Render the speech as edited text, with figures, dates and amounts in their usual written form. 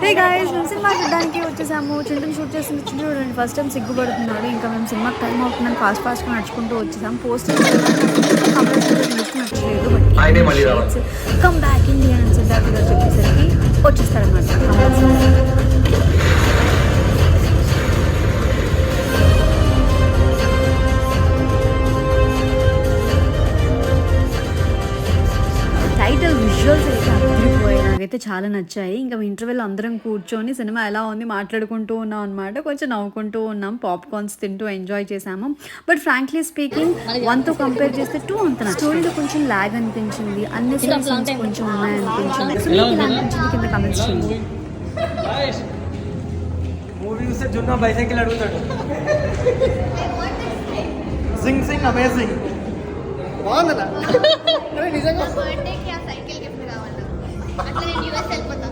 Hey guys, మేము cinema చూడడానికి వచ్చేసాము. చింటన్ షూట్ చేస్తుంది. చింటూ చూడండి, ఫస్ట్ టైం సిగ్గుపడుతున్నాడు. ఇంకా మేము సినిమాకి టైం అవుతుందని ఫాస్ట్గా నడుచుకుంటూ వచ్చేసాము. పోస్టర్ నచ్చలేదు. బట్ కమ్ బ్యాక్ ఇండియా అని సిద్ధార్థ్ గారు చెప్పేసరికి వచ్చేస్తారనమాట. టైటిల్ విజువల్స్ అయితే అదిరిపోయాయి. నాకైతే చాలా నచ్చాయి. ఇంకా ఇంటర్వెల్ అందరం కూర్చొని సినిమా ఎలా ఉంది మాట్లాడుకుంటూ ఉన్నాం అనమాట. కొంచెం నవ్వుకుంటూ ఉన్నాం, పాప్కార్న్స్ తింటూ ఎంజాయ్ చేసాము. బట్ ఫ్రాంక్లీ స్పీకింగ్ 1తో కంపేర్ చేస్తే 2 అంత స్టోరీలో కొంచెం ల్యాగ్ అనిపించింది. అన్ని సీన్స్ కొంచెం ఉన్నాయనిపించింది. సో మీకు ఇలా అనిపించింది కింద కమెంట్స్ చేయండి. మూవీ చూస్తే జున్నా బైసైకిల్ అడుగుతాడు. సింగ్ సింగ్ అమేజింగ్ బాగుందా నిజంగా. బర్త్డేకి ఆ సైకిల్ గిఫ్ట్ కావాలా? అట్లా నేను యూఎస్ వెళ్ళిపోతా.